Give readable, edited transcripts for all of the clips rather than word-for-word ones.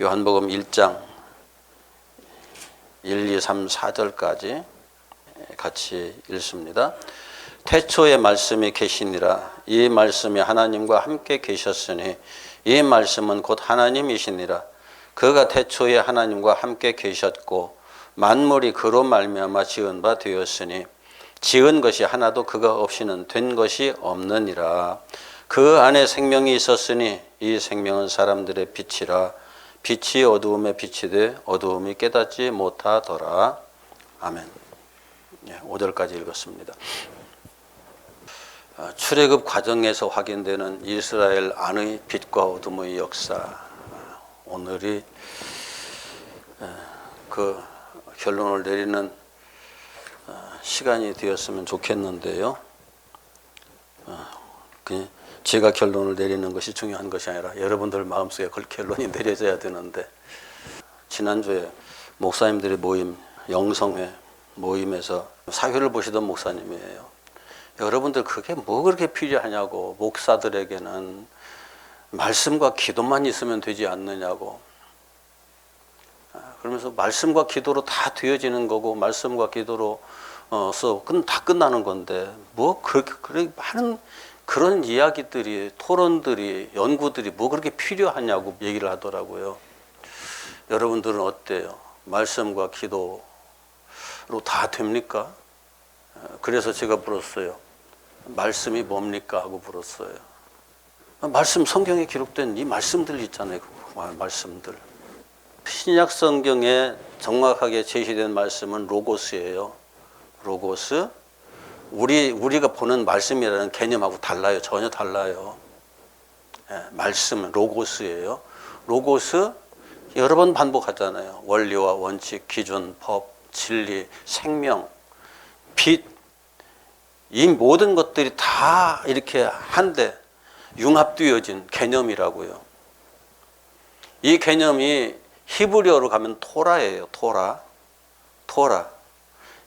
요한복음 1장 1, 2, 3, 4절까지 같이 읽습니다. 태초에 말씀이 계시니라. 이 말씀이 하나님과 함께 계셨으니 이 말씀은 곧 하나님이시니라. 그가 태초에 하나님과 함께 계셨고 만물이 그로 말미암아 지은 바 되었으니 지은 것이 하나도 그가 없이는 된 것이 없느니라. 그 안에 생명이 있었으니 이 생명은 사람들의 빛이라. 빛이 어두움에 비치되 어두움이 깨닫지 못하더라. 아멘. 5절까지 읽었습니다. 출애굽 과정에서 확인되는 이스라엘 안의 빛과 어둠의 역사. 오늘이 그 결론을 내리는 시간이 되었으면 좋겠는데요. 제가 결론을 내리는 것이 중요한 것이 아니라 여러분들 마음속에 그 결론이 내려져야 되는데, 지난주에 목사님들의 모임, 영성회 모임에서 사회를 보시던 목사님이에요. 여러분들 그게 뭐 그렇게 필요하냐고, 목사들에게는 말씀과 기도만 있으면 되지 않느냐고. 그러면서 말씀과 기도로 다 되어지는 거고, 말씀과 기도로 다 끝나는 건데, 뭐 그렇게 하는 그런 이야기들이, 토론들이, 연구들이 뭐 그렇게 필요하냐고 얘기를 하더라고요. 여러분들은 어때요? 말씀과 기도로 다 됩니까? 그래서 제가 물었어요. 말씀이 뭡니까? 하고 물었어요. 말씀, 성경에 기록된 이 말씀들 있잖아요. 말씀들. 신약 성경에 정확하게 제시된 말씀은 로고스예요. 로고스. 우리가 보는 말씀이라는 개념하고 달라요. 전혀 달라요. 말씀은 로고스예요. 로고스 여러 번 반복하잖아요. 원리와 원칙, 기준, 법, 진리, 생명, 빛, 이 모든 것들이 다 이렇게 한데 융합되어진 개념이라고요. 이 개념이 히브리어로 가면 토라예요. 토라.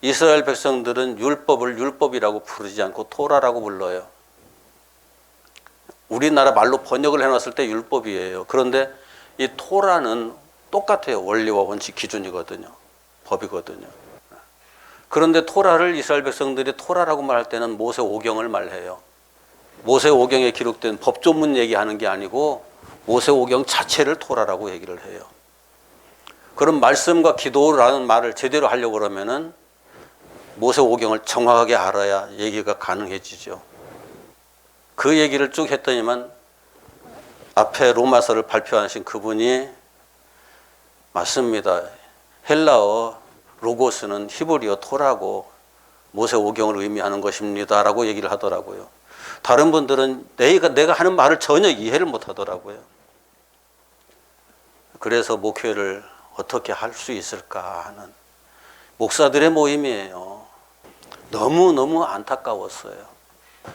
이스라엘 백성들은 율법을 율법이라고 부르지 않고 토라라고 불러요. 우리나라 말로 번역을 해놨을 때 율법이에요. 그런데 이 토라는 똑같아요. 원리와 원칙, 기준이거든요. 법이거든요. 그런데 토라를 이스라엘 백성들이 토라라고 말할 때는 모세오경을 말해요. 모세오경에 기록된 법조문 얘기하는 게 아니고 모세오경 자체를 토라라고 얘기를 해요. 그럼 말씀과 기도라는 말을 제대로 하려고 그러면은 모세오경을 정확하게 알아야 얘기가 가능해지죠. 그 얘기를 쭉 했더니만 앞에 로마서를 발표하신 그분이 맞습니다. 헬라어 로고스는 히브리어 토라고 모세오경을 의미하는 것입니다. 라고 얘기를 하더라고요. 다른 분들은 내가 하는 말을 전혀 이해를 못 하더라고요. 그래서 목회를 어떻게 할 수 있을까 하는 목사들의 모임이에요. 너무너무 안타까웠어요.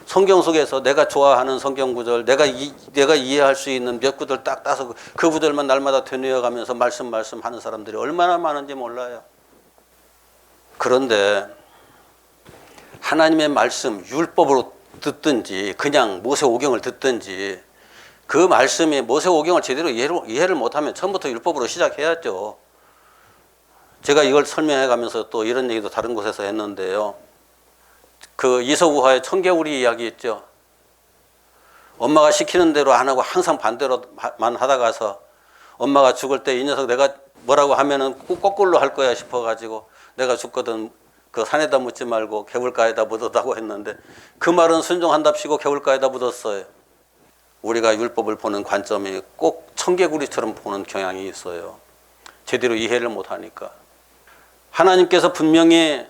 성경 속에서 내가 좋아하는 성경 구절, 내가 이해할 수 있는 몇 구절 딱 따서 그 구절만 날마다 되뇌어 가면서 말씀 하는 사람들이 얼마나 많은지 몰라요. 그런데 하나님의 말씀, 율법으로 듣든지 그냥 모세오경을 듣든지 그 말씀이 모세오경을 제대로 이해를 못하면 처음부터 율법으로 시작해야죠. 제가 이걸 설명해 가면서 또 이런 얘기도 다른 곳에서 했는데요. 그 이서우화의 청개구리 이야기 있죠. 엄마가 시키는 대로 안 하고 항상 반대로만 하다가서 엄마가 죽을 때 이 녀석 내가 뭐라고 하면은 꼭 거꾸로 할 거야 싶어가지고 내가 죽거든 그 산에다 묻지 말고 개울가에다 묻었다고 했는데 그 말은 순종한답시고 개울가에다 묻었어요. 우리가 율법을 보는 관점이 꼭 청개구리처럼 보는 경향이 있어요. 제대로 이해를 못하니까. 하나님께서 분명히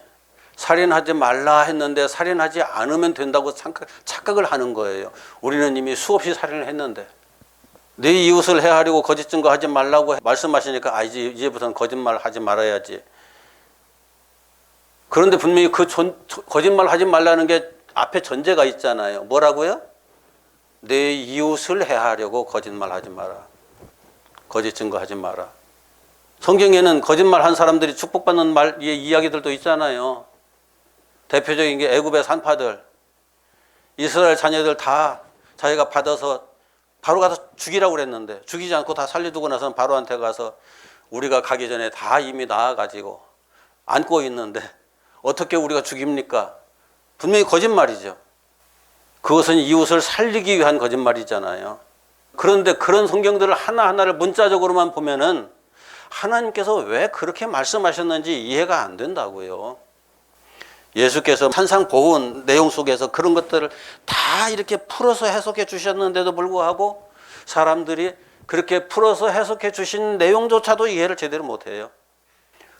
살인하지 말라 했는데 살인하지 않으면 된다고 착각을 하는 거예요. 우리는 이미 수없이 살인을 했는데 내 이웃을 해하려고 거짓 증거하지 말라고 말씀하시니까 이제부터는 거짓말 하지 말아야지. 그런데 분명히 그 거짓말 하지 말라는 게 앞에 전제가 있잖아요. 뭐라고요? 내 이웃을 해하려고 거짓말 하지 마라. 거짓 증거하지 마라. 성경에는 거짓말 한 사람들이 축복받는 이야기들도 있잖아요. 대표적인 게 애굽의 산파들, 이스라엘 자녀들 다 자기가 받아서 바로 가서 죽이라고 그랬는데 죽이지 않고 다 살려두고 나서는 바로한테 가서 우리가 가기 전에 다 이미 나아가지고 안고 있는데 어떻게 우리가 죽입니까? 분명히 거짓말이죠. 그것은 이웃을 살리기 위한 거짓말이잖아요. 그런데 그런 성경들을 하나하나를 문자적으로만 보면은 하나님께서 왜 그렇게 말씀하셨는지 이해가 안 된다고요. 예수께서 산상 보훈 내용 속에서 그런 것들을 다 이렇게 풀어서 해석해 주셨는데도 불구하고 사람들이 그렇게 풀어서 해석해 주신 내용조차도 이해를 제대로 못해요.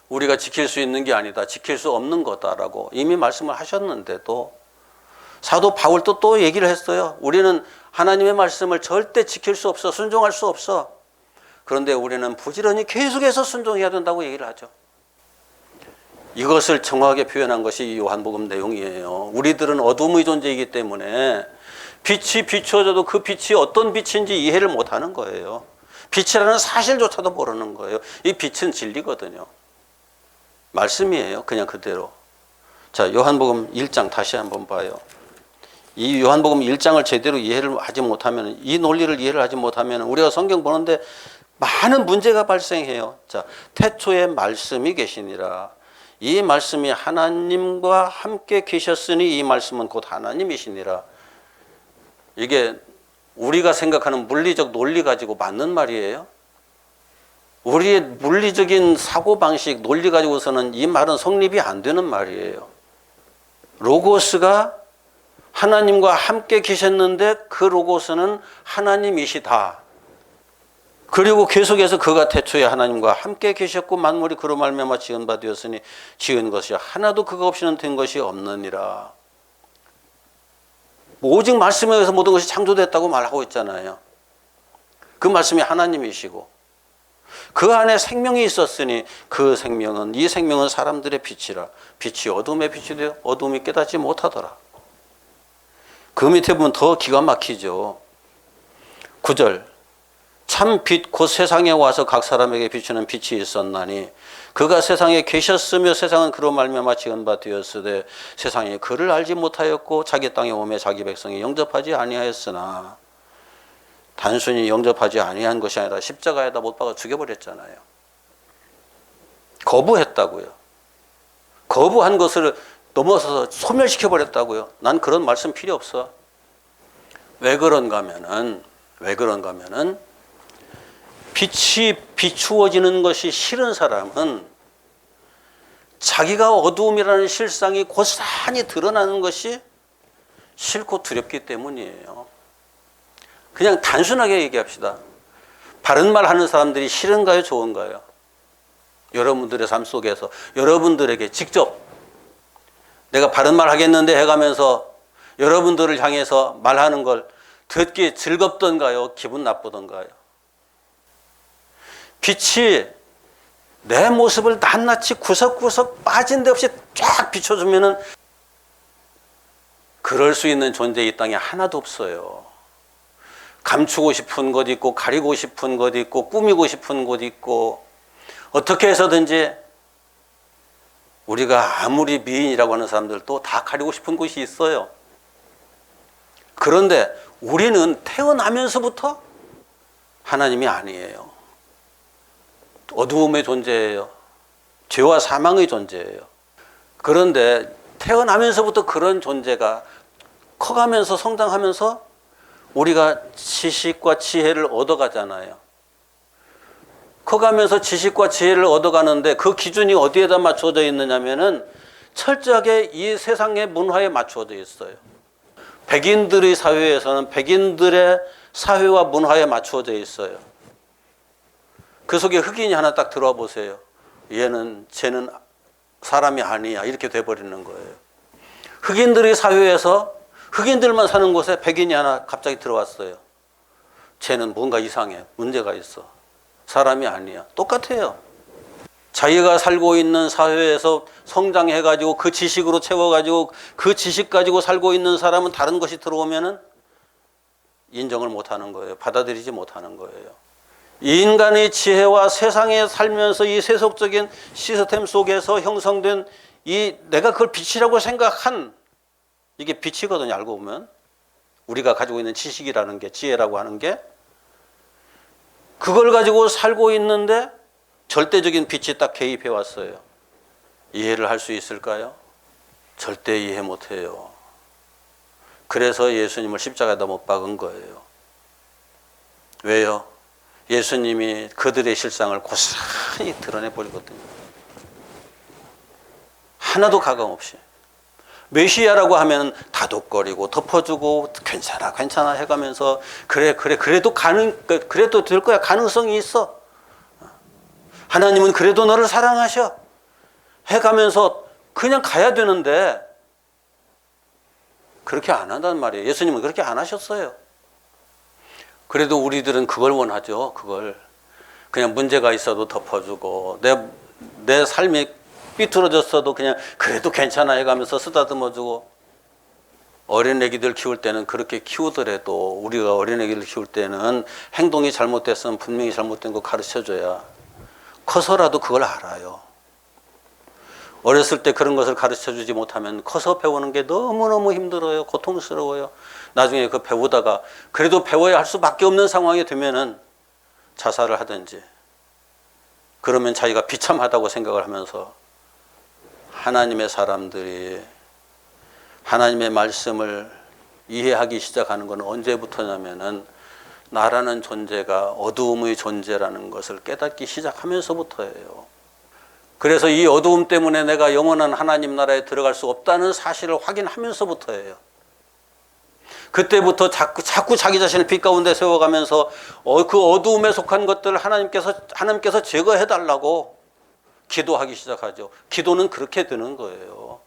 우리가 지킬 수 있는 게 아니다, 지킬 수 없는 거다라고 이미 말씀을 하셨는데도 사도 바울도 또 얘기를 했어요. 우리는 하나님의 말씀을 절대 지킬 수 없어, 순종할 수 없어. 그런데 우리는 부지런히 계속해서 순종해야 된다고 얘기를 하죠. 이것을 정확하게 표현한 것이 요한복음 내용이에요. 우리들은 어둠의 존재이기 때문에 빛이 비추어져도 그 빛이 어떤 빛인지 이해를 못하는 거예요. 빛이라는 사실조차도 모르는 거예요. 이 빛은 진리거든요. 말씀이에요. 그냥 그대로. 자, 요한복음 1장 다시 한번 봐요. 이 요한복음 1장을 제대로 이해를 하지 못하면, 이 논리를 이해를 하지 못하면 우리가 성경 보는데 많은 문제가 발생해요. 자, 태초에 말씀이 계시니라. 이 말씀이 하나님과 함께 계셨으니 이 말씀은 곧 하나님이시니라. 이게 우리가 생각하는 물리적 논리 가지고 맞는 말이에요? 우리의 물리적인 사고방식, 논리 가지고서는 이 말은 성립이 안 되는 말이에요. 로고스가 하나님과 함께 계셨는데 그 로고스는 하나님이시다. 그리고 계속해서 그가 태초에 하나님과 함께 계셨고 만물이 그로 말미암아 지은 바 되었으니 지은 것이 하나도 그가 없이는 된 것이 없느니라. 오직 말씀에 의해서 모든 것이 창조됐다고 말하고 있잖아요. 그 말씀이 하나님이시고 그 안에 생명이 있었으니 그 생명은, 이 생명은 사람들의 빛이라. 빛이 어둠에 빛이 되어 어둠이 깨닫지 못하더라. 그 밑에 보면 더 기가 막히죠. 9절 참 빛 곧 세상에 와서 각 사람에게 비추는 빛이 있었나니 그가 세상에 계셨으며 세상은 그로 말미암아 지은 바 되었으되 세상에 그를 알지 못하였고 자기 땅에 오매 자기 백성이 영접하지 아니하였으나, 단순히 영접하지 아니한 것이 아니라 십자가에다 못 박아 죽여버렸잖아요. 거부했다고요. 거부한 것을 넘어서서 소멸시켜버렸다고요. 난 그런 말씀 필요 없어. 왜 그런가 하면은 빛이 비추어지는 것이 싫은 사람은 자기가 어두움이라는 실상이 고스란히 드러나는 것이 싫고 두렵기 때문이에요. 그냥 단순하게 얘기합시다. 바른 말 하는 사람들이 싫은가요, 좋은가요? 여러분들의 삶 속에서 여러분들에게 직접 내가 바른 말 하겠는데 해가면서 여러분들을 향해서 말하는 걸 듣기 즐겁던가요, 기분 나쁘던가요? 빛이 내 모습을 낱낱이 구석구석 빠진 데 없이 쫙 비춰주면은 그럴 수 있는 존재 이 땅에 하나도 없어요. 감추고 싶은 것 있고 가리고 싶은 것 있고 꾸미고 싶은 것 있고 어떻게 해서든지 우리가 아무리 미인이라고 하는 사람들도 다 가리고 싶은 곳이 있어요. 그런데 우리는 태어나면서부터 하나님이 아니에요. 어두움의 존재예요. 죄와 사망의 존재예요. 그런데 태어나면서부터 그런 존재가 커가면서 성장하면서 우리가 지식과 지혜를 얻어가잖아요. 커가면서 지식과 지혜를 얻어가는데 그 기준이 어디에다 맞춰져 있느냐면은 철저하게 이 세상의 문화에 맞춰져 있어요. 백인들의 사회에서는 백인들의 사회와 문화에 맞춰져 있어요. 그 속에 흑인이 하나 딱 들어와 보세요. 쟤는 사람이 아니야. 이렇게 돼버리는 거예요. 흑인들의 사회에서 흑인들만 사는 곳에 백인이 하나 갑자기 들어왔어요. 쟤는 뭔가 이상해. 문제가 있어. 사람이 아니야. 똑같아요. 자기가 살고 있는 사회에서 성장해가지고 그 지식으로 채워가지고 그 지식 가지고 살고 있는 사람은 다른 것이 들어오면은 인정을 못하는 거예요. 받아들이지 못하는 거예요. 인간의 지혜와 세상에 살면서 이 세속적인 시스템 속에서 형성된 이 내가 그걸 빛이라고 생각한 이게 빛이거든요. 알고 보면 우리가 가지고 있는 지식이라는 게, 지혜라고 하는 게 그걸 가지고 살고 있는데 절대적인 빛이 딱 개입해 왔어요. 이해를 할 수 있을까요? 절대 이해 못해요. 그래서 예수님을 십자가에다 못 박은 거예요. 왜요? 예수님이 그들의 실상을 고스란히 드러내버리거든요. 하나도 가감없이. 메시아라고 하면 다독거리고 덮어주고 괜찮아 괜찮아 해가면서 그래도 그래도 될 거야, 가능성이 있어, 하나님은 그래도 너를 사랑하셔 해가면서 그냥 가야 되는데 그렇게 안 한단 말이에요. 예수님은 그렇게 안 하셨어요. 그래도 우리들은 그걸 원하죠. 그걸 그냥 문제가 있어도 덮어주고 내 삶이 삐뚤어졌어도 그냥 그래도 괜찮아 해가면서 쓰다듬어주고, 어린애기들 키울 때는 그렇게 키우더라도 우리가 어린애기를 키울 때는 행동이 잘못됐으면 분명히 잘못된 거 가르쳐줘야 커서라도 그걸 알아요. 어렸을 때 그런 것을 가르쳐주지 못하면 커서 배우는 게 너무너무 힘들어요. 고통스러워요. 나중에 그 배우다가 그래도 배워야 할 수밖에 없는 상황이 되면은 자살을 하든지, 그러면 자기가 비참하다고 생각을 하면서, 하나님의 사람들이 하나님의 말씀을 이해하기 시작하는 건 언제부터냐면은 나라는 존재가 어두움의 존재라는 것을 깨닫기 시작하면서부터예요. 그래서 이 어두움 때문에 내가 영원한 하나님 나라에 들어갈 수 없다는 사실을 확인하면서부터예요. 그때부터 자꾸 자기 자신을 빛 가운데 세워가면서 그 어두움에 속한 것들을 하나님께서 제거해달라고 기도하기 시작하죠. 기도는 그렇게 되는 거예요.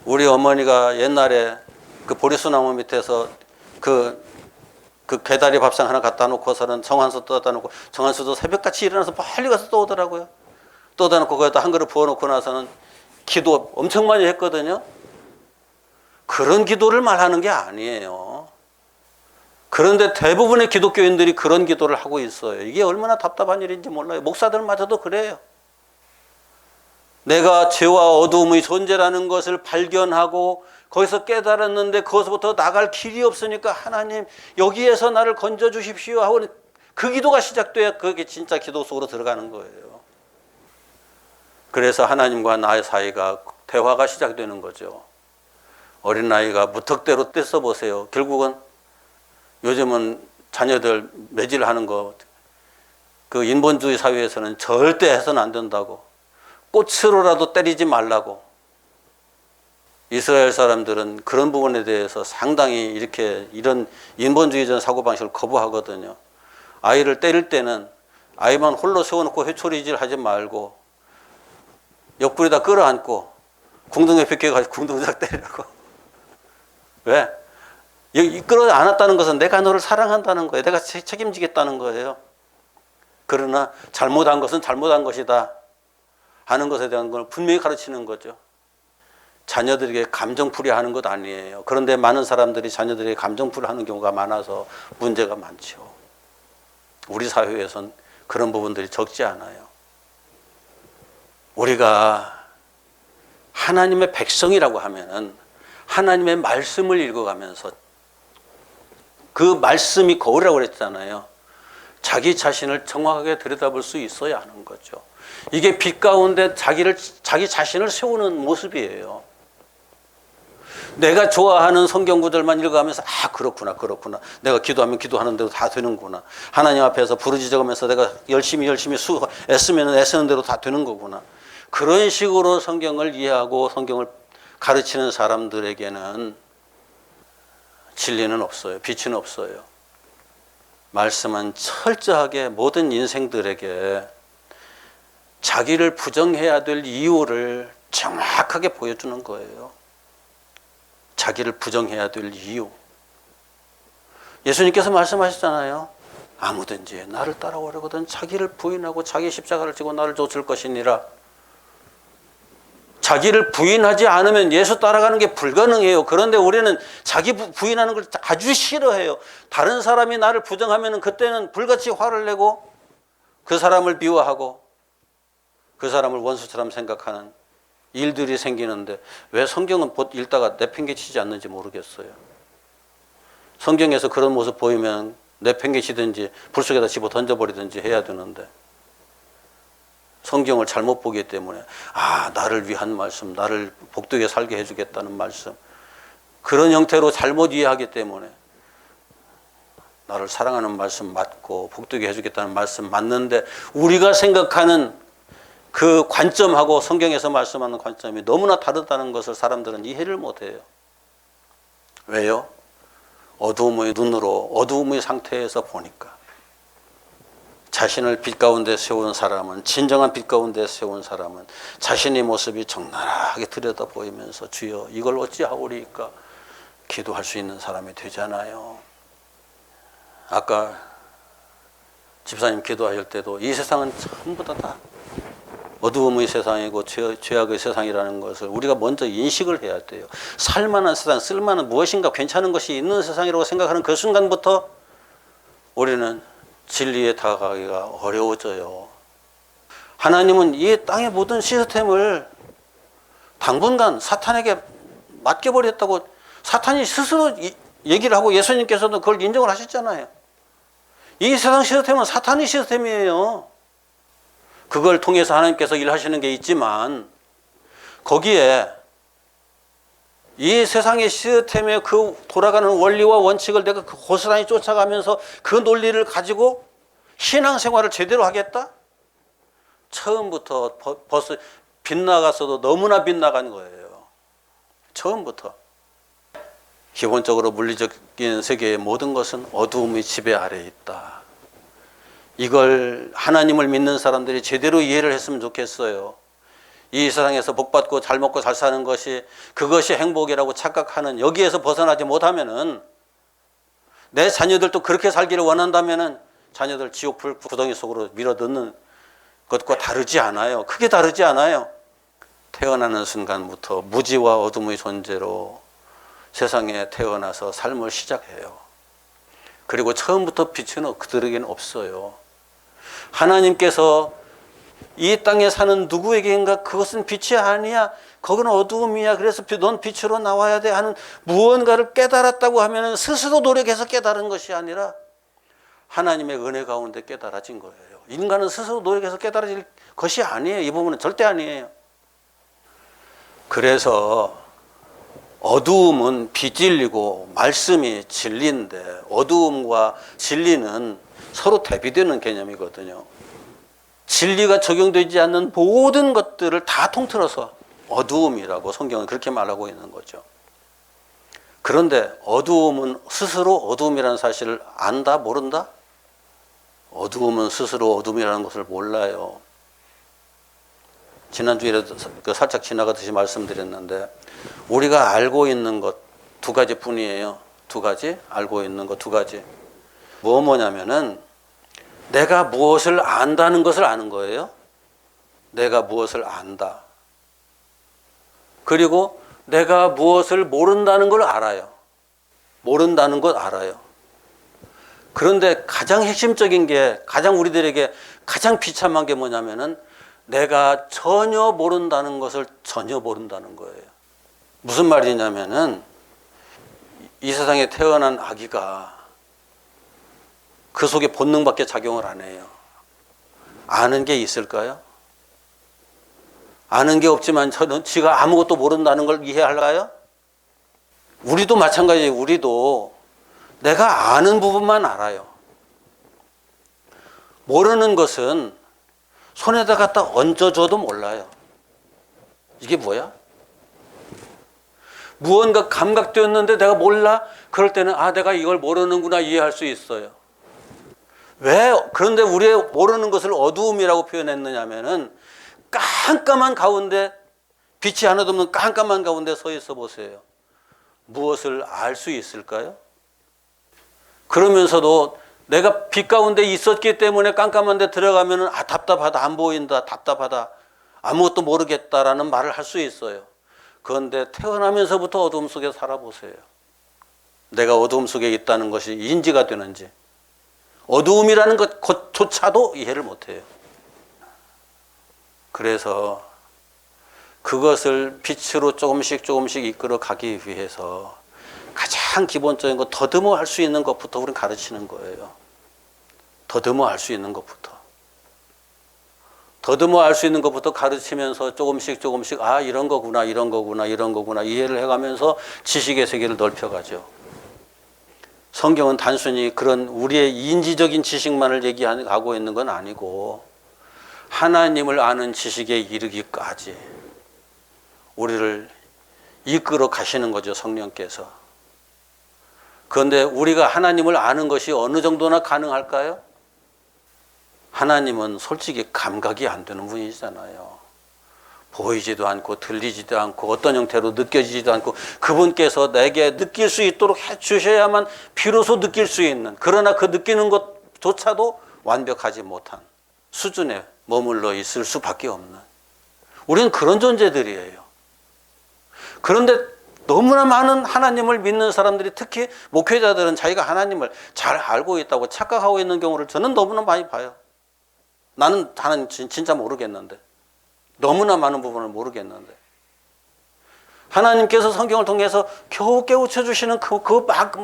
우리 어머니가 옛날에 그 보리수나무 밑에서 그 개다리 밥상 하나 갖다 놓고서는 정한수 떠다 놓고, 정한수도 새벽같이 일어나서 빨리 가서 떠오더라고요. 떠다 놓고 거기다 한 그릇 부어 놓고 나서는 기도 엄청 많이 했거든요. 그런 기도를 말하는 게 아니에요. 그런데 대부분의 기독교인들이 그런 기도를 하고 있어요. 이게 얼마나 답답한 일인지 몰라요. 목사들마저도 그래요. 내가 죄와 어두움의 존재라는 것을 발견하고 거기서 깨달았는데 그것부터 나갈 길이 없으니까 하나님 여기에서 나를 건져 주십시오 하고 그 기도가 시작돼야 그게 진짜 기도 속으로 들어가는 거예요. 그래서 하나님과 나의 사이가 대화가 시작되는 거죠. 어린아이가 무턱대로 떼써보세요. 결국은 요즘은 자녀들 매질하는 거, 그 인본주의 사회에서는 절대 해서는 안 된다고, 꽃으로라도 때리지 말라고. 이스라엘 사람들은 그런 부분에 대해서 상당히 이런 인본주의적 사고방식을 거부하거든요. 아이를 때릴 때는 아이만 홀로 세워놓고 회초리질 하지 말고 옆구리에다 끌어안고 궁둥이에 빗겨가지고 궁둥이딱 때리라고. 왜? 끌어안았다는 것은 내가 너를 사랑한다는 거예요. 내가 책임지겠다는 거예요. 그러나 잘못한 것은 잘못한 것이다 하는 것에 대한 걸 분명히 가르치는 거죠. 자녀들에게 감정풀이 하는 것 아니에요. 그런데 많은 사람들이 자녀들에게 감정풀이 하는 경우가 많아서 문제가 많죠. 우리 사회에선 그런 부분들이 적지 않아요. 우리가 하나님의 백성이라고 하면은 하나님의 말씀을 읽어가면서, 그 말씀이 거울이라고 그랬잖아요. 자기 자신을 정확하게 들여다볼 수 있어야 하는 거죠. 이게 빛 가운데 자기 자신을 세우는 모습이에요. 내가 좋아하는 성경 구절만 읽어가면서 그렇구나. 내가 기도하면 기도하는 대로 다 되는구나. 하나님 앞에서 부르짖어가면서 내가 열심히 애쓰면 애쓰는 대로 다 되는 거구나. 그런 식으로 성경을 이해하고 성경을 가르치는 사람들에게는 진리는 없어요. 빛은 없어요. 말씀은 철저하게 모든 인생들에게 자기를 부정해야 될 이유를 정확하게 보여주는 거예요. 자기를 부정해야 될 이유. 예수님께서 말씀하셨잖아요. 아무든지 나를 따라오려거든 자기를 부인하고 자기 십자가를 지고 나를 쫓을 것이니라. 자기를 부인하지 않으면 예수 따라가는 게 불가능해요. 그런데 우리는 자기 부인하는 걸 아주 싫어해요. 다른 사람이 나를 부정하면 그때는 불같이 화를 내고 그 사람을 미워하고 그 사람을 원수처럼 생각하는 일들이 생기는데 왜 성경은 읽다가 내팽개치지 않는지 모르겠어요. 성경에서 그런 모습 보이면 내팽개치든지 불 속에다 집어 던져버리든지 해야 되는데 성경을 잘못 보기 때문에 나를 위한 말씀, 나를 복되게 살게 해주겠다는 말씀, 그런 형태로 잘못 이해하기 때문에 나를 사랑하는 말씀 맞고 복되게 해주겠다는 말씀 맞는데 우리가 생각하는 그 관점하고 성경에서 말씀하는 관점이 너무나 다르다는 것을 사람들은 이해를 못해요. 왜요? 어두움의 눈으로 어두움의 상태에서 보니까. 자신을 빛 가운데 세운 사람은, 진정한 빛 가운데 세운 사람은 자신의 모습이 적나라하게 들여다 보이면서 주여 이걸 어찌하오리까 기도할 수 있는 사람이 되잖아요. 아까 집사님 기도하실 때도 이 세상은 전부 다 어두움의 세상이고 죄악의 세상이라는 것을 우리가 먼저 인식을 해야 돼요. 살만한 세상, 쓸만한 무엇인가 괜찮은 것이 있는 세상이라고 생각하는 그 순간부터 우리는 진리에 다가가기가 어려워져요. 하나님은 이 땅의 모든 시스템을 당분간 사탄에게 맡겨버렸다고 사탄이 스스로 얘기를 하고 예수님께서도 그걸 인정을 하셨잖아요. 이 세상 시스템은 사탄의 시스템이에요. 그걸 통해서 하나님께서 일하시는 게 있지만 거기에 이 세상의 시스템의 그 돌아가는 원리와 원칙을 내가 고스란히 쫓아가면서 그 논리를 가지고 신앙생활을 제대로 하겠다? 처음부터 벌써 빗나갔어도 너무나 빗나간 거예요. 처음부터. 기본적으로 물리적인 세계의 모든 것은 어두움의 지배 아래에 있다. 이걸 하나님을 믿는 사람들이 제대로 이해를 했으면 좋겠어요. 이 세상에서 복받고 잘 먹고 잘 사는 것이 그것이 행복이라고 착각하는 여기에서 벗어나지 못하면은 내 자녀들도 그렇게 살기를 원한다면은 자녀들 지옥불 구덩이 속으로 밀어넣는 것과 다르지 않아요. 크게 다르지 않아요. 태어나는 순간부터 무지와 어둠의 존재로 세상에 태어나서 삶을 시작해요. 그리고 처음부터 빛은 그들에게는 없어요. 하나님께서 이 땅에 사는 누구에게인가 그것은 빛이 아니야, 거기는 어두움이야, 그래서 넌 빛으로 나와야 돼 하는 무언가를 깨달았다고 하면 스스로 노력해서 깨달은 것이 아니라 하나님의 은혜 가운데 깨달아진 거예요. 인간은 스스로 노력해서 깨달아질 것이 아니에요. 이 부분은 절대 아니에요. 그래서 어두움은 비진리고 말씀이 진리인데 어두움과 진리는 서로 대비되는 개념이거든요. 진리가 적용되지 않는 모든 것들을 다 통틀어서 어두움이라고 성경은 그렇게 말하고 있는 거죠. 그런데 어두움은 스스로 어두움이라는 사실을 안다? 모른다? 어두움은 스스로 어두움이라는 것을 몰라요. 지난주에도 살짝 지나가듯이 말씀드렸는데 우리가 알고 있는 것 두 가지 뿐이에요. 두 가지? 알고 있는 것 두 가지. 뭐냐면은 내가 무엇을 안다는 것을 아는 거예요. 내가 무엇을 안다. 그리고 내가 무엇을 모른다는 걸 알아요. 모른다는 것 알아요. 그런데 가장 핵심적인 게 가장 우리들에게 가장 비참한 게 뭐냐면은 내가 전혀 모른다는 것을 전혀 모른다는 거예요. 무슨 말이냐면은 이 세상에 태어난 아기가 그 속에 본능밖에 작용을 안 해요. 아는 게 있을까요? 아는 게 없지만 지가 아무것도 모른다는 걸 이해할까요? 우리도 마찬가지예요. 우리도 내가 아는 부분만 알아요. 모르는 것은 손에다 갖다 얹어줘도 몰라요. 이게 뭐야? 무언가 감각되었는데 내가 몰라? 그럴 때는 내가 이걸 모르는구나 이해할 수 있어요. 왜? 그런데 우리의 모르는 것을 어두움이라고 표현했느냐면은 깜깜한 가운데 빛이 하나도 없는 깜깜한 가운데 서 있어 보세요. 무엇을 알 수 있을까요? 그러면서도 내가 빛 가운데 있었기 때문에 깜깜한 데 들어가면은 답답하다, 안 보인다, 답답하다, 아무것도 모르겠다라는 말을 할 수 있어요. 그런데 태어나면서부터 어두움 속에 살아보세요. 내가 어두움 속에 있다는 것이 인지가 되는지, 어두움이라는 것조차도 이해를 못해요. 그래서 그것을 빛으로 조금씩 이끌어 가기 위해서 가장 가장 기본적인 거 더듬어 할 수 있는 것부터 우리는 가르치는 거예요. 더듬어 할 수 있는 것부터. 더듬어 알 수 있는 것부터 가르치면서 조금씩 아 이런 거구나 이런 거구나 이런 거구나 이해를 해가면서 지식의 세계를 넓혀가죠. 성경은 단순히 그런 우리의 인지적인 지식만을 얘기하고 있는 건 아니고 하나님을 아는 지식에 이르기까지 우리를 이끌어 가시는 거죠, 성령께서. 그런데 우리가 하나님을 아는 것이 어느 정도나 가능할까요? 하나님은 솔직히 감각이 안 되는 분이잖아요. 보이지도 않고 들리지도 않고 어떤 형태로 느껴지지도 않고 그분께서 내게 느낄 수 있도록 해주셔야만 비로소 느낄 수 있는, 그러나 그 느끼는 것조차도 완벽하지 못한 수준에 머물러 있을 수밖에 없는, 우리는 그런 존재들이에요. 그런데 너무나 많은 하나님을 믿는 사람들이, 특히 목회자들은 자기가 하나님을 잘 알고 있다고 착각하고 있는 경우를 저는 너무나 많이 봐요. 나는 하나님 진짜 모르겠는데, 너무나 많은 부분을 모르겠는데, 하나님께서 성경을 통해서 겨우 깨우쳐 주시는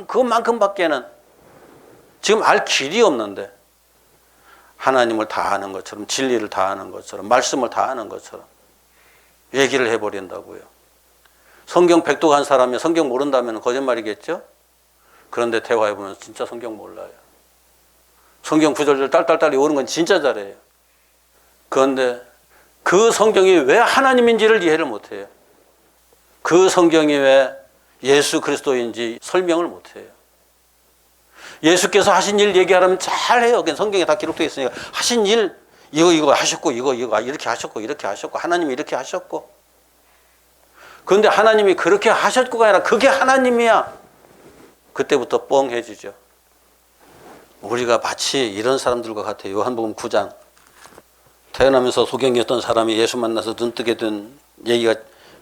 그만큼밖에는 지금 알 길이 없는데, 하나님을 다 아는 것처럼, 진리를 다 아는 것처럼, 말씀을 다 아는 것처럼 얘기를 해버린다고요. 성경 백독한 사람이 성경 모른다면 거짓말이겠죠? 그런데 대화해보면 진짜 성경 몰라요. 성경 구절들 딸딸딸 외우는 건 진짜 잘해요. 그런데 그 성경이 왜 하나님인지를 이해를 못해요. 그 성경이 왜 예수 그리스도인지 설명을 못해요. 예수께서 하신 일 얘기하려면 잘해요. 성경에 다 기록되어 있으니까 하신 일 이거 하셨고 이거 이렇게 하셨고 하나님이 이렇게 하셨고, 그런데 하나님이 그렇게 하셨고가 아니라 그게 하나님이야. 그때부터 뻥해지죠. 우리가 마치 이런 사람들과 같아요. 요한복음 9장. 태어나면서 소경이었던 사람이 예수 만나서 눈뜨게 된 얘기가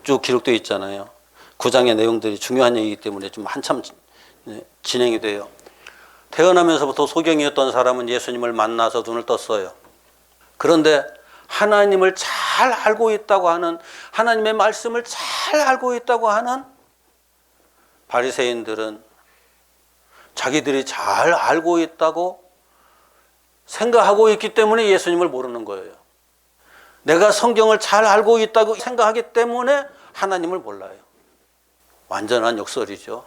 쭉 기록되어 있잖아요. 9장의 내용들이 중요한 얘기이기 때문에 좀 한참 진행이 돼요. 태어나면서부터 소경이었던 사람은 예수님을 만나서 눈을 떴어요. 그런데 하나님을 잘 알고 있다고 하는, 하나님의 말씀을 잘 알고 있다고 하는 바리새인들은 자기들이 잘 알고 있다고 생각하고 있기 때문에 예수님을 모르는 거예요. 내가 성경을 잘 알고 있다고 생각하기 때문에 하나님을 몰라요. 완전한 역설이죠.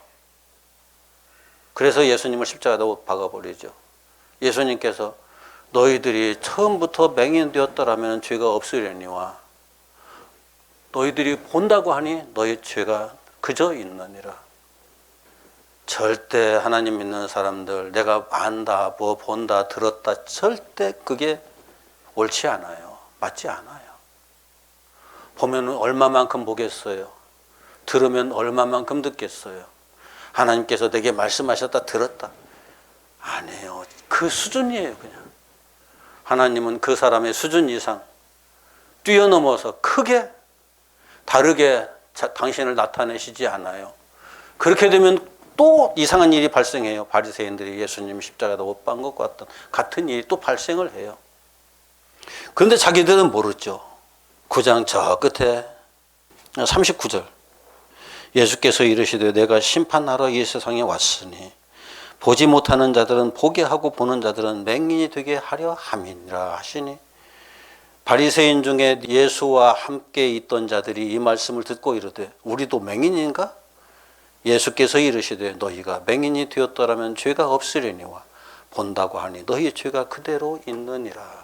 그래서 예수님을 십자가에 박아버리죠. 예수님께서 너희들이 처음부터 맹인 되었더라면 죄가 없으려니와 너희들이 본다고 하니 너희 죄가 그저 있느니라. 절대 하나님 믿는 사람들, 내가 안다, 뭐 본다, 들었다, 절대 그게 옳지 않아요. 맞지 않아요. 보면 얼마만큼 보겠어요. 들으면 얼마만큼 듣겠어요. 하나님께서 내게 말씀하셨다, 들었다. 아니에요. 그 수준이에요, 그냥. 하나님은 그 사람의 수준 이상 뛰어넘어서 크게 다르게 당신을 나타내시지 않아요. 그렇게 되면 또 이상한 일이 발생해요. 바리새인들이 예수님 십자가에다 못 박은 것과 같은 일이 또 발생을 해요. 그런데 자기들은 모르죠. 9장 저 끝에 39절. 예수께서 이르시되 내가 심판하러 이 세상에 왔으니 보지 못하는 자들은 보게 하고 보는 자들은 맹인이 되게 하려 함이니라 하시니, 바리새인 중에 예수와 함께 있던 자들이 이 말씀을 듣고 이르되 우리도 맹인인가? 예수께서 이르시되 너희가 맹인이 되었더라면 죄가 없으려니와 본다고 하니 너희의 죄가 그대로 있느니라.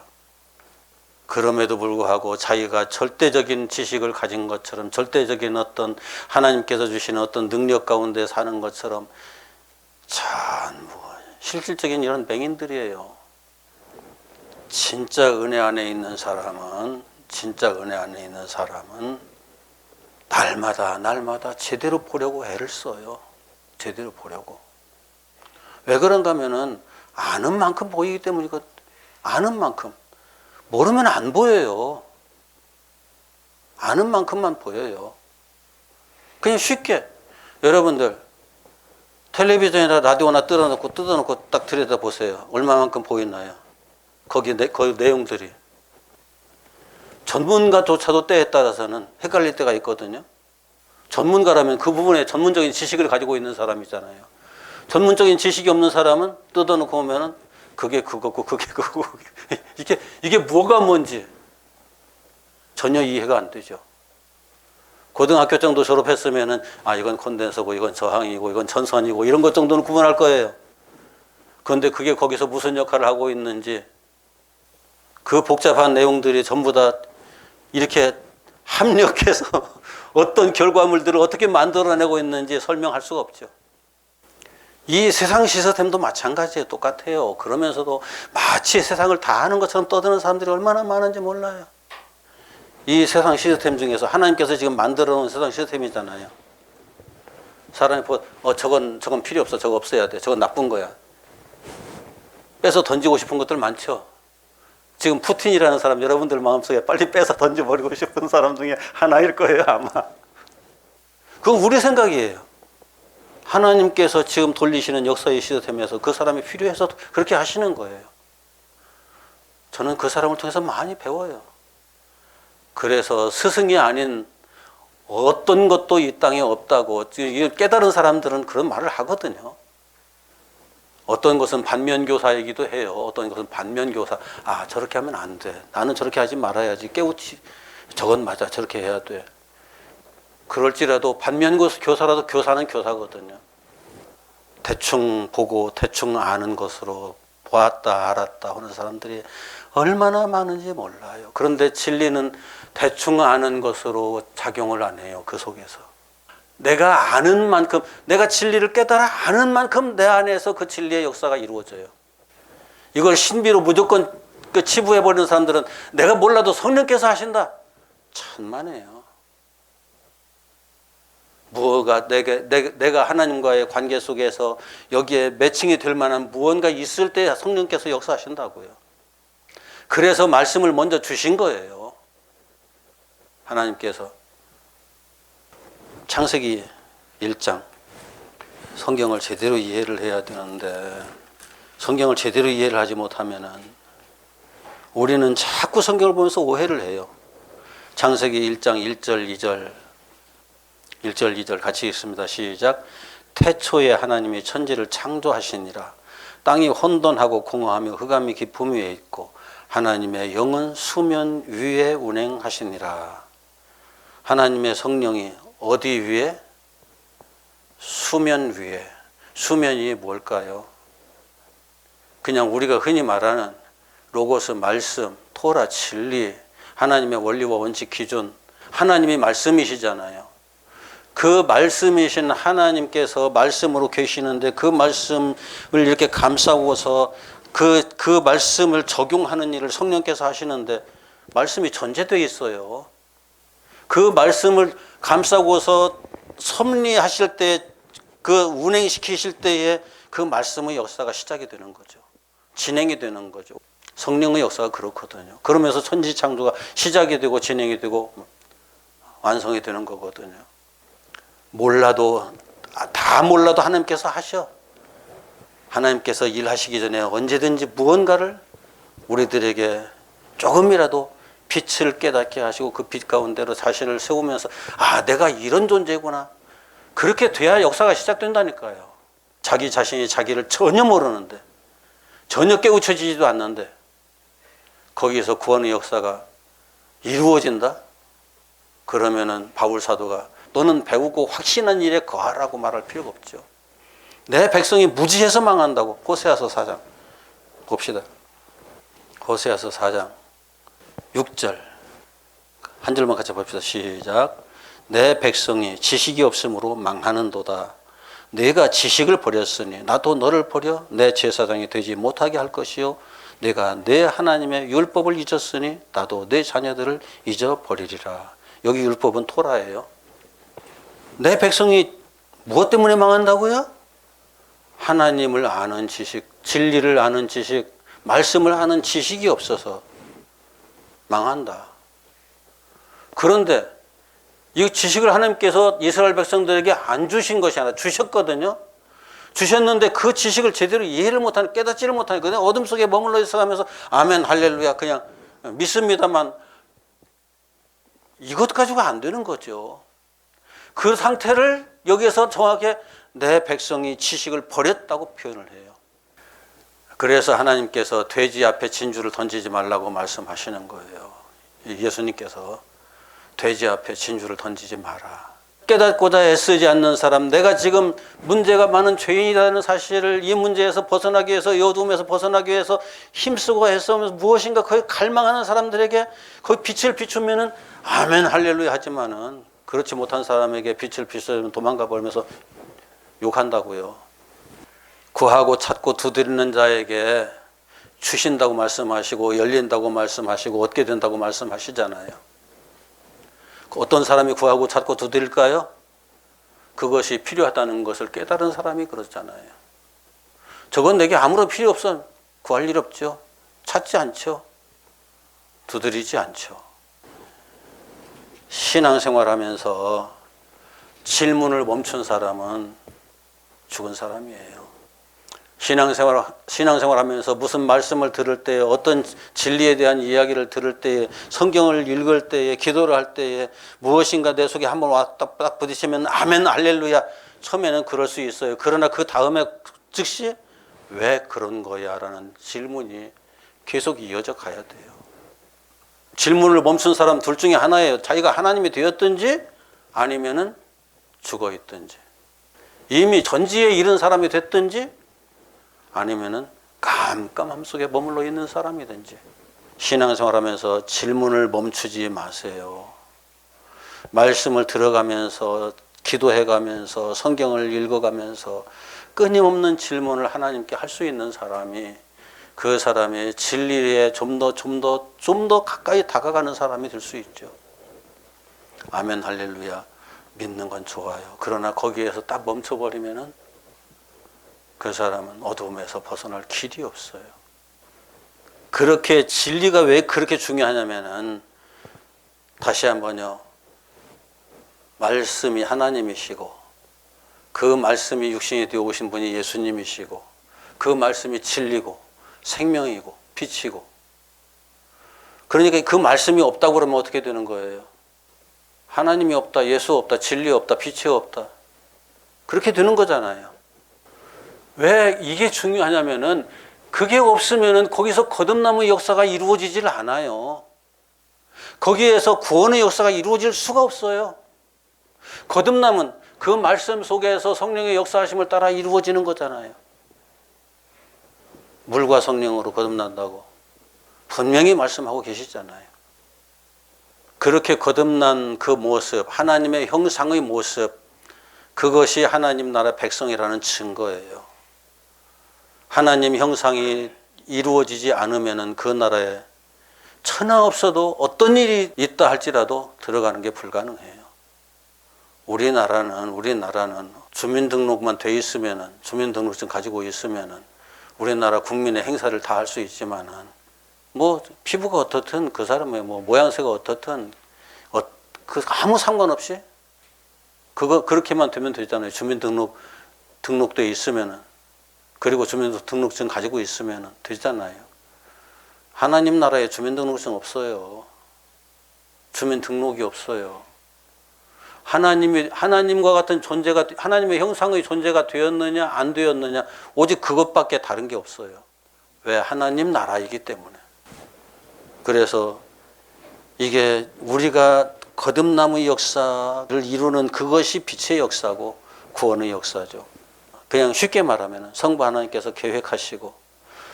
그럼에도 불구하고 자기가 절대적인 지식을 가진 것처럼, 절대적인 어떤 하나님께서 주시는 어떤 능력 가운데 사는 것처럼 전부 실질적인 이런 맹인들이에요. 진짜 은혜 안에 있는 사람은 날마다 제대로 보려고 애를 써요. 제대로 보려고. 왜 그런가 하면은 아는 만큼 보이기 때문이고, 아는 만큼. 모르면 안 보여요. 아는 만큼만 보여요. 그냥 쉽게 여러분들 텔레비전이나 라디오나 뜯어놓고 딱 들여다보세요. 얼마만큼 보이나요? 거기 내용들이. 전문가조차도 때에 따라서는 헷갈릴 때가 있거든요. 전문가라면 그 부분에 전문적인 지식을 가지고 있는 사람이잖아요. 전문적인 지식이 없는 사람은 뜯어놓고 보면은 그게 그거고 그게 그거고 이게 뭐가 뭔지 전혀 이해가 안 되죠. 고등학교 정도 졸업했으면은 이건 콘덴서고 이건 저항이고 이건 전선이고 이런 것 정도는 구분할 거예요. 그런데 그게 거기서 무슨 역할을 하고 있는지 그 복잡한 내용들이 전부 다 이렇게 합력해서 어떤 결과물들을 어떻게 만들어내고 있는지 설명할 수가 없죠. 이 세상 시스템도 마찬가지예요. 똑같아요. 그러면서도 마치 세상을 다 아는 것처럼 떠드는 사람들이 얼마나 많은지 몰라요. 이 세상 시스템 중에서 하나님께서 지금 만들어 놓은 세상 시스템이잖아요. 사람이 저건 필요 없어. 저거 없애야 돼. 저건 나쁜 거야. 빼서 던지고 싶은 것들 많죠. 지금 푸틴이라는 사람 여러분들 마음속에 빨리 빼서 던져버리고 싶은 사람 중에 하나일 거예요, 아마. 그건 우리 생각이에요. 하나님께서 지금 돌리시는 역사의 시스템에서 그 사람이 필요해서 그렇게 하시는 거예요. 저는 그 사람을 통해서 많이 배워요. 그래서 스승이 아닌 어떤 것도 이 땅에 없다고 깨달은 사람들은 그런 말을 하거든요. 어떤 것은 반면교사이기도 해요. 어떤 것은 반면교사. 저렇게 하면 안 돼. 나는 저렇게 하지 말아야지. 깨우치. 저건 맞아. 저렇게 해야 돼. 그럴지라도 반면교사라도 교사는 교사거든요. 대충 보고 대충 아는 것으로 보았다 알았다 하는 사람들이 얼마나 많은지 몰라요. 그런데 진리는 대충 아는 것으로 작용을 안 해요. 그 속에서. 내가 아는 만큼, 내가 진리를 깨달아 아는 만큼 내 안에서 그 진리의 역사가 이루어져요. 이걸 신비로 무조건 치부해버리는 사람들은 내가 몰라도 성령께서 하신다. 천만에요. 무엇가 내가 하나님과의 관계 속에서 여기에 매칭이 될 만한 무언가 있을 때 성령께서 역사하신다고요. 그래서 말씀을 먼저 주신 거예요. 하나님께서. 창세기 1장 성경을 제대로 이해를 해야 되는데 성경을 제대로 이해를 하지 못하면은 우리는 자꾸 성경을 보면서 오해를 해요. 창세기 1장 1절 2절 같이 읽습니다. 시작. 태초에 하나님이 천지를 창조하시니라. 땅이 혼돈하고 공허하며 흑암이 깊음 위에 있고 하나님의 영은 수면 위에 운행하시니라. 하나님의 성령이 어디 위에? 수면 위에. 수면이 뭘까요? 그냥 우리가 흔히 말하는 로고스, 말씀, 토라, 진리, 하나님의 원리와 원칙, 기준, 하나님이 말씀이시잖아요. 그 말씀이신 하나님께서 말씀으로 계시는데 그 말씀을 이렇게 감싸고서 그 말씀을 적용하는 일을 성령께서 하시는데 말씀이 전제되어 있어요. 그 말씀을 감싸고서 섭리하실 때, 그 운행시키실 때에 그 말씀의 역사가 시작이 되는 거죠. 진행이 되는 거죠. 성령의 역사가 그렇거든요. 그러면서 천지창조가 시작이 되고 진행이 되고 완성이 되는 거거든요. 다 몰라도 하나님께서 하셔. 하나님께서 일하시기 전에 언제든지 무언가를 우리들에게 조금이라도 빛을 깨닫게 하시고 그 빛 가운데로 자신을 세우면서 내가 이런 존재구나. 그렇게 돼야 역사가 시작된다니까요. 자기 자신이 자기를 전혀 모르는데 전혀 깨우쳐지지도 않는데 거기에서 구원의 역사가 이루어진다? 그러면은 바울 사도가 너는 배우고 확신한 일에 거하라고 말할 필요가 없죠. 내 백성이 무지해서 망한다고. 호세아서 4장 봅시다. 호세아서 4장 6절 한 절만 같이 봅시다. 시작. 내 백성이 지식이 없으므로 망하는도다. 내가 지식을 버렸으니 나도 너를 버려 내 제사장이 되지 못하게 할 것이요 내가 내 하나님의 율법을 잊었으니 나도 내 자녀들을 잊어버리리라. 여기 율법은 토라예요. 내 백성이 무엇 때문에 망한다고요? 하나님을 아는 지식, 진리를 아는 지식, 말씀을 아는 지식이 없어서 망한다. 그런데 이 지식을 하나님께서 이스라엘 백성들에게 안 주신 것이 아니라 주셨거든요. 주셨는데 그 지식을 제대로 이해를 못하는, 깨닫지를 못하는, 그냥 어둠 속에 머물러 있어가면서 아멘 할렐루야 그냥 믿습니다만 이것 가지고 안 되는 거죠. 그 상태를 여기에서 정확하게 내 백성이 지식을 버렸다고 표현을 해요. 그래서 하나님께서 돼지 앞에 진주를 던지지 말라고 말씀하시는 거예요. 예수님께서 돼지 앞에 진주를 던지지 마라. 깨닫고자 애쓰지 않는 사람, 내가 지금 문제가 많은 죄인이라는 사실을 이 문제에서 벗어나기 위해서, 이 어둠에서 벗어나기 위해서 힘쓰고 애써면서 무엇인가 거기 갈망하는 사람들에게 거기 빛을 비추면은 아멘 할렐루야 하지만은 그렇지 못한 사람에게 빛을 비추면 도망가 버리면서 욕한다고요. 구하고 찾고 두드리는 자에게 주신다고 말씀하시고 열린다고 말씀하시고 얻게 된다고 말씀하시잖아요. 어떤 사람이 구하고 찾고 두드릴까요? 그것이 필요하다는 것을 깨달은 사람이 그렇잖아요. 저건 내게 아무런 필요 없어. 구할 일 없죠. 찾지 않죠. 두드리지 않죠. 신앙생활하면서 질문을 멈춘 사람은 죽은 사람이에요. 신앙생활하면서 무슨 말씀을 들을 때, 어떤 진리에 대한 이야기를 들을 때에, 성경을 읽을 때에, 기도를 할 때에 무엇인가 내 속에 한번 왔다 딱 부딪히면 아멘 할렐루야 처음에는 그럴 수 있어요. 그러나 그 다음에 즉시 왜 그런 거야 라는 질문이 계속 이어져 가야 돼요. 질문을 멈춘 사람 둘 중에 하나예요. 자기가 하나님이 되었든지 아니면은 죽어 있든지, 이미 전지에 이른 사람이 됐든지 아니면은 깜깜함 속에 머물러 있는 사람이든지. 신앙생활하면서 질문을 멈추지 마세요. 말씀을 들어가면서 기도해가면서 성경을 읽어가면서 끊임없는 질문을 하나님께 할 수 있는 사람이, 그 사람이 진리에 좀 더 가까이 다가가는 사람이 될 수 있죠. 아멘 할렐루야 믿는 건 좋아요. 그러나 거기에서 딱 멈춰버리면은 그 사람은 어둠에서 벗어날 길이 없어요. 그렇게 진리가 왜 그렇게 중요하냐면은 다시 한번요. 말씀이 하나님이시고 그 말씀이 육신이 되어 오신 분이 예수님이시고 그 말씀이 진리고 생명이고 빛이고, 그러니까 그 말씀이 없다고 그러면 어떻게 되는 거예요? 하나님이 없다, 예수 없다, 진리 없다, 빛이 없다. 그렇게 되는 거잖아요. 왜 이게 중요하냐면은 그게 없으면은 거기서 거듭남의 역사가 이루어지질 않아요. 거기에서 구원의 역사가 이루어질 수가 없어요. 거듭남은 그 말씀 속에서 성령의 역사하심을 따라 이루어지는 거잖아요. 물과 성령으로 거듭난다고 분명히 말씀하고 계시잖아요. 그렇게 거듭난 그 모습, 하나님의 형상의 모습, 그것이 하나님 나라 백성이라는 증거예요. 하나님 형상이 이루어지지 않으면 그 나라에 천하 없어도 어떤 일이 있다 할지라도 들어가는 게 불가능해요. 우리나라는 주민등록만 돼 있으면은, 주민등록증 가지고 있으면은 우리나라 국민의 행사를 다 할 수 있지만은, 뭐 피부가 어떻든 그 사람의 뭐 모양새가 어떻든 아무 상관없이 그렇게만 되면 되잖아요. 등록돼 있으면은, 그리고 주민등록증 가지고 있으면 되잖아요. 하나님 나라에 주민등록증 없어요. 주민등록이 없어요. 하나님과 같은 존재가, 하나님의 형상의 존재가 되었느냐 안 되었느냐, 오직 그것밖에 다른 게 없어요. 왜? 하나님 나라이기 때문에. 그래서 이게 우리가 거듭남의 역사를 이루는 그것이 빛의 역사고 구원의 역사죠. 그냥 쉽게 말하면 성부 하나님께서 계획하시고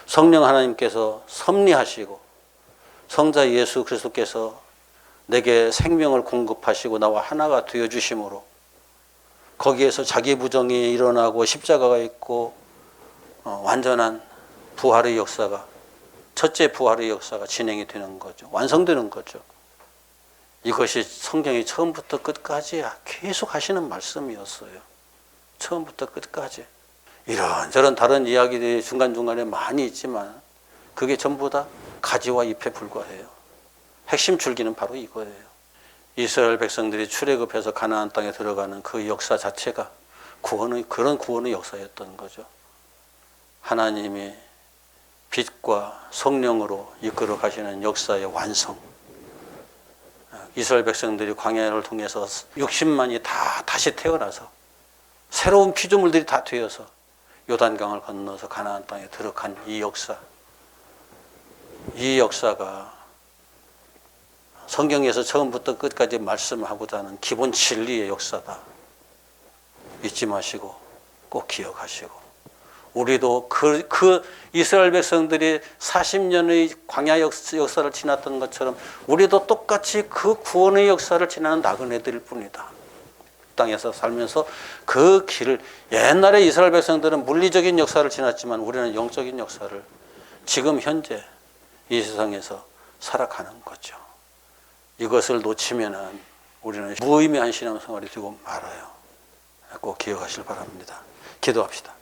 성령 하나님께서 섭리하시고 성자 예수 그리스도께서 내게 생명을 공급하시고 나와 하나가 되어주심으로 거기에서 자기 부정이 일어나고 십자가가 있고 완전한 부활의 역사가, 첫째 부활의 역사가 진행이 되는 거죠. 완성되는 거죠. 이것이 성경이 처음부터 끝까지 계속 하시는 말씀이었어요. 처음부터 끝까지. 이런저런 다른 이야기들이 중간중간에 많이 있지만 그게 전부 다 가지와 잎에 불과해요. 핵심 줄기는 바로 이거예요. 이스라엘 백성들이 출애굽해서 가나안 땅에 들어가는 그 역사 자체가 그런 구원의 역사였던 거죠. 하나님이 빛과 성령으로 이끌어 가시는 역사의 완성. 이스라엘 백성들이 광야를 통해서 60만이 다 다시 태어나서 새로운 피조물들이 다 되어서 요단강을 건너서 가나안 땅에 들어간 이 역사, 이 역사가 성경에서 처음부터 끝까지 말씀하고자 하는 기본 진리의 역사다. 잊지 마시고 꼭 기억하시고, 우리도 그 이스라엘 백성들이 40년의 광야 역사를 지났던 것처럼 우리도 똑같이 그 구원의 역사를 지나는 나그네들일 뿐이다. 땅에서 살면서 그 길을, 옛날에 이스라엘 백성들은 물리적인 역사를 지났지만 우리는 영적인 역사를 지금 현재 이 세상에서 살아가는 거죠. 이것을 놓치면은 우리는 무의미한 신앙생활이 되고 말아요. 꼭 기억하시길 바랍니다. 기도합시다.